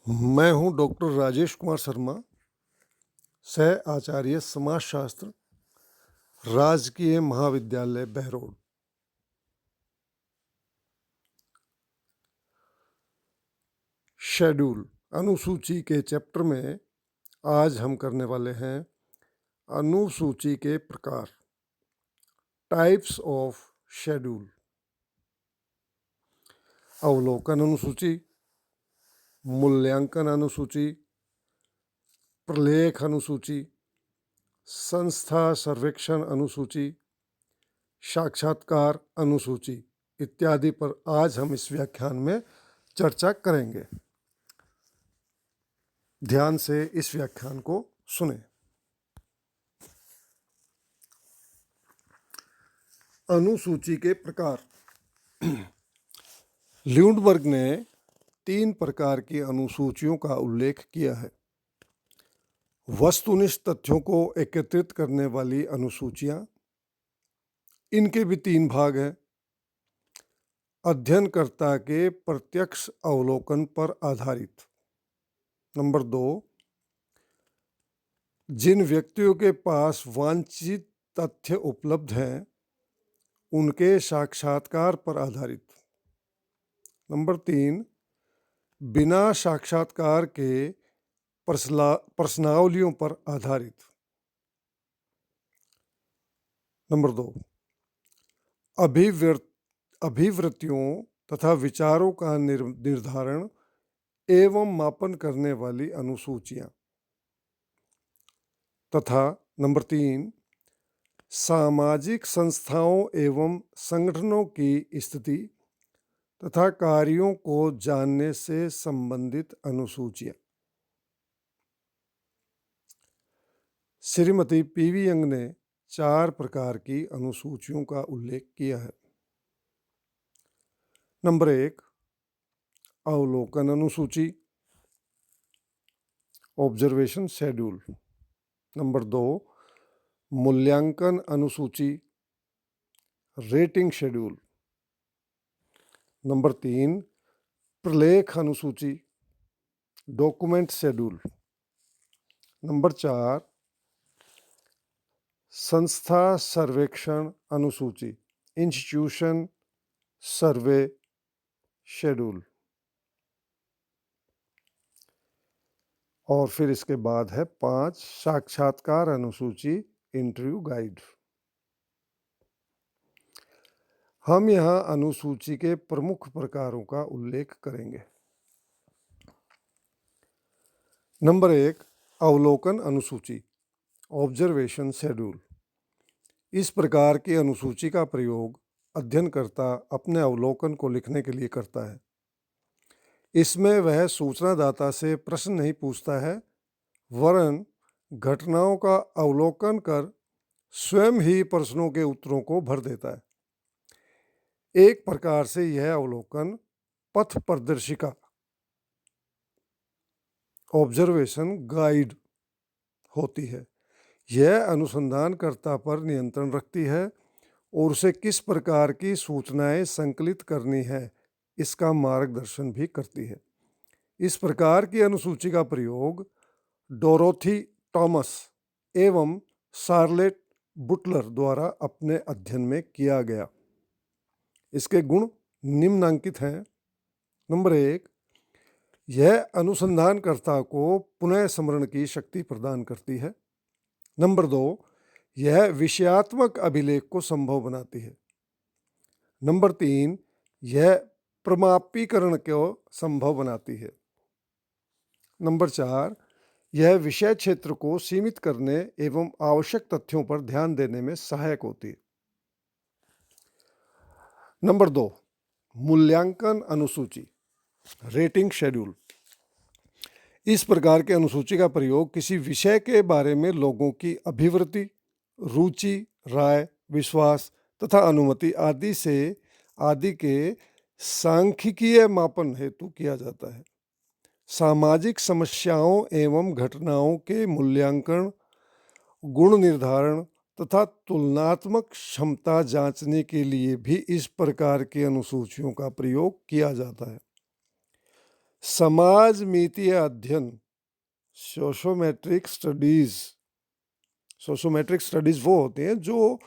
मैं हूं डॉक्टर राजेश कुमार शर्मा, सह आचार्य समाजशास्त्र, राजकीय महाविद्यालय बहरोड। शेड्यूल अनुसूची के चैप्टर में आज हम करने वाले हैं अनुसूची के प्रकार, टाइप्स ऑफ शेड्यूल। अवलोकन अनुसूची, मूल्यांकन अनुसूची, प्रलेख अनुसूची, संस्था सर्वेक्षण अनुसूची, साक्षात्कार अनुसूची इत्यादि पर आज हम इस व्याख्यान में चर्चा करेंगे। ध्यान से इस व्याख्यान को सुने। अनुसूची के प्रकार। ल्यूंडबर्ग ने 3 प्रकार की अनुसूचियों का उल्लेख किया है। वस्तुनिष्ठ तथ्यों को एकत्रित करने वाली अनुसूचियां, इनके भी 3 भाग हैं। अध्ययनकर्ता के प्रत्यक्ष अवलोकन पर आधारित। नंबर 2, जिन व्यक्तियों के पास वांछित तथ्य उपलब्ध हैं उनके साक्षात्कार पर आधारित। नंबर 3, बिना साक्षात्कार के प्रश्नावलियों पर आधारित। नंबर 2, अभिवृत्तियों तथा विचारों का निर्धारण एवं मापन करने वाली अनुसूचियां। तथा नंबर 3, सामाजिक संस्थाओं एवं संगठनों की स्थिति तथा कार्यों को जानने से संबंधित अनुसूचियां। श्रीमती पीवी यंग ने 4 प्रकार की अनुसूचियों का उल्लेख किया है। नंबर 1, अवलोकन अनुसूची, ऑब्जर्वेशन शेड्यूल। नंबर 2, मूल्यांकन अनुसूची, रेटिंग शेड्यूल। नंबर 3, प्रलेख अनुसूची, डॉक्यूमेंट शेड्यूल। नंबर 4, संस्था सर्वेक्षण अनुसूची, इंस्टीट्यूशन सर्वे शेड्यूल। और फिर इसके बाद है 5, साक्षात्कार अनुसूची, इंटरव्यू गाइड। हम यहाँ अनुसूची के प्रमुख प्रकारों का उल्लेख करेंगे। नंबर 1, अवलोकन अनुसूची, ऑब्जर्वेशन शेड्यूल। इस प्रकार की अनुसूची का प्रयोग अध्ययनकर्ता अपने अवलोकन को लिखने के लिए करता है। इसमें वह सूचनादाता से प्रश्न नहीं पूछता है, वरन घटनाओं का अवलोकन कर स्वयं ही प्रश्नों के उत्तरों को भर देता है। एक प्रकार से यह अवलोकन पथ प्रदर्शिका, ऑब्जर्वेशन गाइड होती है। यह अनुसंधानकर्ता पर नियंत्रण रखती है और उसे किस प्रकार की सूचनाएं संकलित करनी है इसका मार्गदर्शन भी करती है। इस प्रकार की अनुसूची का प्रयोग डोरोथी टॉमस एवं शार्लेट बुटलर द्वारा अपने अध्ययन में किया गया। इसके गुण निम्नांकित हैं। नंबर 1, यह अनुसंधानकर्ता को पुनः स्मरण की शक्ति प्रदान करती है। नंबर 2, यह विषयात्मक अभिलेख को संभव बनाती है। नंबर 3, यह प्रमापीकरण को संभव बनाती है। नंबर 4, यह विषय क्षेत्र को सीमित करने एवं आवश्यक तथ्यों पर ध्यान देने में सहायक होती है। नंबर 2, मूल्यांकन अनुसूची, रेटिंग शेड्यूल। इस प्रकार के अनुसूची का प्रयोग किसी विषय के बारे में लोगों की अभिवृत्ति, रुचि, राय, विश्वास तथा अनुमति आदि के सांख्यिकीय मापन हेतु किया जाता है। सामाजिक समस्याओं एवं घटनाओं के मूल्यांकन, गुण निर्धारण तथा तुलनात्मक क्षमता जांचने के लिए भी इस प्रकार की अनुसूचियों का प्रयोग किया जाता है। समाजमितीय अध्ययन सोशोमेट्रिक स्टडीज वो होते हैं जो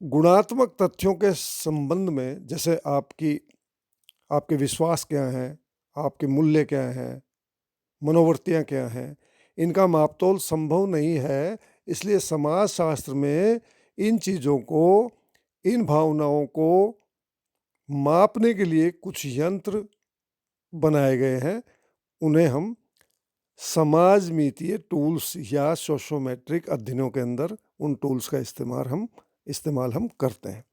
गुणात्मक तथ्यों के संबंध में, जैसे आपके विश्वास क्या हैं, आपके मूल्य क्या हैं, मनोवृत्तियाँ क्या हैं, इनका मापतोल संभव नहीं है। इसलिए समाजशास्त्र में इन चीज़ों को, इन भावनाओं को मापने के लिए कुछ यंत्र बनाए गए हैं। उन्हें हम समाजमितीय टूल्स या सोशोमेट्रिक अध्ययनों के अंदर उन टूल्स का इस्तेमाल हम करते हैं।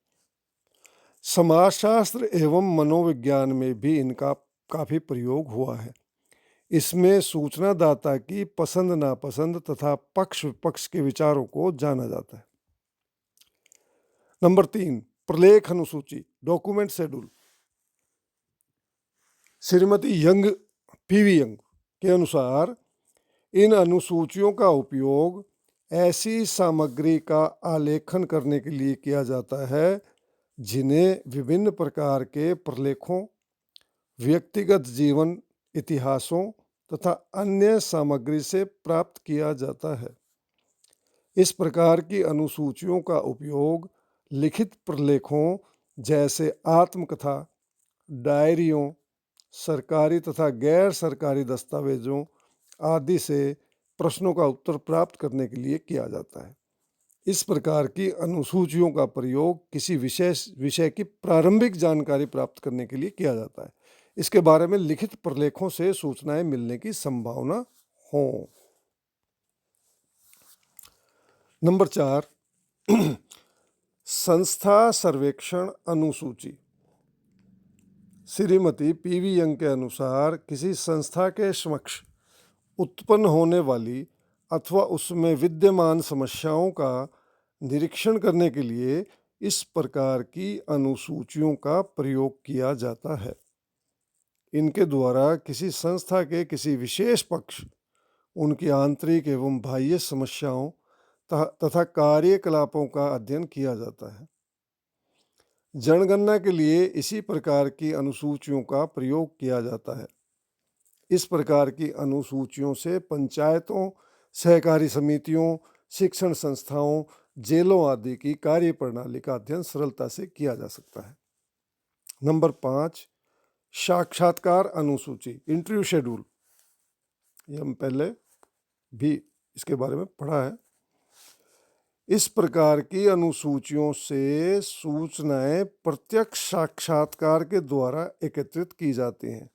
समाजशास्त्र एवं मनोविज्ञान में भी इनका काफ़ी प्रयोग हुआ है। इसमें सूचनादाता की पसंद नापसंद तथा पक्ष विपक्ष के विचारों को जाना जाता है। नंबर 3, प्रलेख अनुसूची, document schedule. Shrimati PV young के अनुसार इन अनुसूचियों का उपयोग ऐसी सामग्री का आलेखन करने के लिए किया जाता है जिन्हें विभिन्न प्रकार के प्रलेखों, व्यक्तिगत जीवन इतिहासों तथा अन्य सामग्री से प्राप्त किया जाता है। इस प्रकार की अनुसूचियों का उपयोग लिखित प्रलेखों जैसे आत्मकथा, डायरियों, सरकारी तथा गैर सरकारी दस्तावेजों आदि से प्रश्नों का उत्तर प्राप्त करने के लिए किया जाता है। इस प्रकार की अनुसूचियों का प्रयोग किसी विशेष विषय की प्रारंभिक जानकारी प्राप्त करने के लिए किया जाता है। इसके बारे में लिखित प्रलेखों से सूचनाएं मिलने की संभावना हो। नंबर 4, संस्था सर्वेक्षण अनुसूची। श्रीमती पीवी यंग के अनुसार किसी संस्था के समक्ष उत्पन्न होने वाली अथवा उसमें विद्यमान समस्याओं का निरीक्षण करने के लिए इस प्रकार की अनुसूचियों का प्रयोग किया जाता है। इनके द्वारा किसी संस्था के किसी विशेष पक्ष, उनकी आंतरिक एवं बाह्य समस्याओं तथा कार्यकलापों का अध्ययन किया जाता है। जनगणना के लिए इसी प्रकार की अनुसूचियों का प्रयोग किया जाता है। इस प्रकार की अनुसूचियों से पंचायतों, सहकारी समितियों, शिक्षण संस्थाओं, जेलों आदि की कार्यप्रणाली का अध्ययन सरलता से किया जा सकता है। नंबर 5, साक्षात्कार अनुसूची, इंटरव्यू शेड्यूल। ये हम पहले भी इसके बारे में पढ़ा है। इस प्रकार की अनुसूचियों से सूचनाएं प्रत्यक्ष साक्षात्कार के द्वारा एकत्रित की जाती हैं।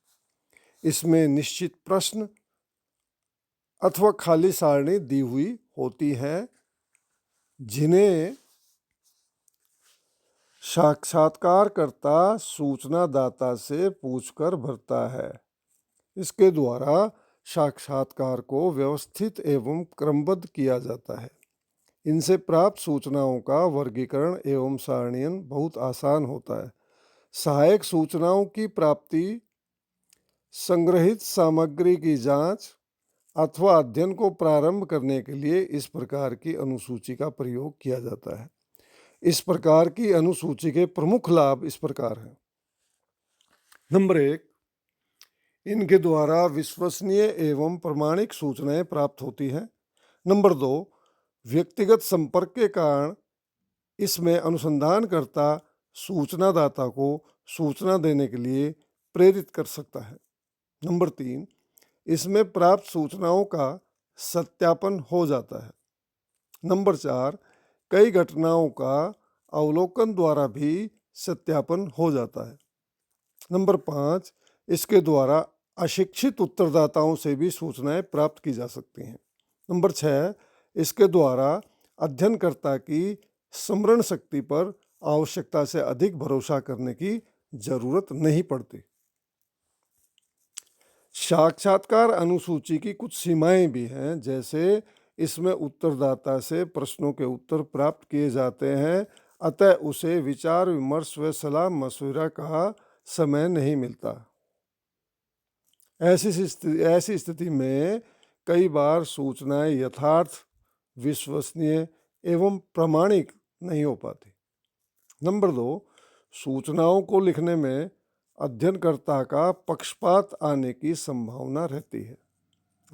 इसमें निश्चित प्रश्न अथवा खाली सारणी दी हुई होती है जिन्हें साक्षात्कारकर्ता सूचनादाता से पूछकर भरता है। इसके द्वारा साक्षात्कार को व्यवस्थित एवं क्रमबद्ध किया जाता है। इनसे प्राप्त सूचनाओं का वर्गीकरण एवं सारणीयन बहुत आसान होता है। सहायक सूचनाओं की प्राप्ति, संग्रहित सामग्री की जांच अथवा अध्ययन को प्रारंभ करने के लिए इस प्रकार की अनुसूची का प्रयोग किया जाता है। इस प्रकार की अनुसूची के प्रमुख लाभ इस प्रकार हैं। नंबर 1, इनके द्वारा विश्वसनीय एवं प्रमाणिक सूचनाएं प्राप्त होती हैं। नंबर 2, व्यक्तिगत संपर्क के कारण इसमें अनुसंधानकर्ता सूचनादाता को सूचना देने के लिए प्रेरित कर सकता है। नंबर 3, इसमें प्राप्त सूचनाओं का सत्यापन हो जाता है। नंबर 4, कई घटनाओं का अवलोकन द्वारा भी सत्यापन हो जाता है। नंबर 5, इसके द्वारा अशिक्षित उत्तरदाताओं से भी सूचनाएं प्राप्त की जा सकती हैं। नंबर 6, इसके द्वारा अध्ययनकर्ता की स्मरण शक्ति पर आवश्यकता से अधिक भरोसा करने की जरूरत नहीं पड़ती। साक्षात्कार अनुसूची की कुछ सीमाएं भी हैं, जैसे इसमें उत्तरदाता से प्रश्नों के उत्तर प्राप्त किए जाते हैं, अतः उसे विचार विमर्श व सलाह मशविरा का समय नहीं मिलता। ऐसी स्थिति में कई बार सूचनाएं यथार्थ, विश्वसनीय एवं प्रामाणिक नहीं हो पाती। नंबर 2, सूचनाओं को लिखने में अध्ययनकर्ता का पक्षपात आने की संभावना रहती है।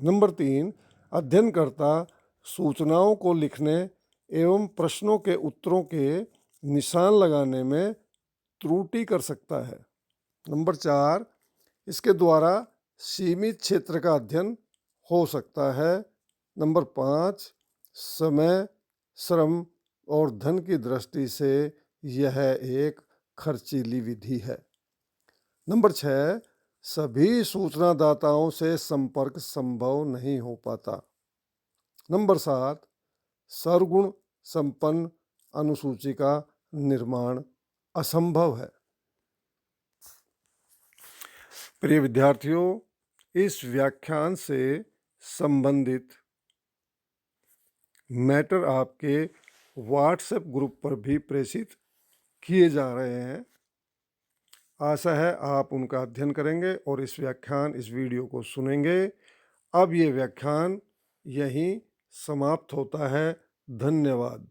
नंबर 3, अध्ययनकर्ता सूचनाओं को लिखने एवं प्रश्नों के उत्तरों के निशान लगाने में त्रुटि कर सकता है। नंबर 4, इसके द्वारा सीमित क्षेत्र का अध्ययन हो सकता है। नंबर 5, समय, श्रम और धन की दृष्टि से यह एक खर्चीली विधि है। नंबर 6, सभी सूचनादाताओं से संपर्क संभव नहीं हो पाता। नंबर 7, सर्वगुण संपन्न अनुसूची का निर्माण असंभव है। प्रिय विद्यार्थियों, इस व्याख्यान से संबंधित मैटर आपके व्हाट्सएप ग्रुप पर भी प्रेषित किए जा रहे हैं। आशा है आप उनका अध्ययन करेंगे और इस वीडियो को सुनेंगे। अब ये व्याख्यान यहीं समाप्त होता है। धन्यवाद।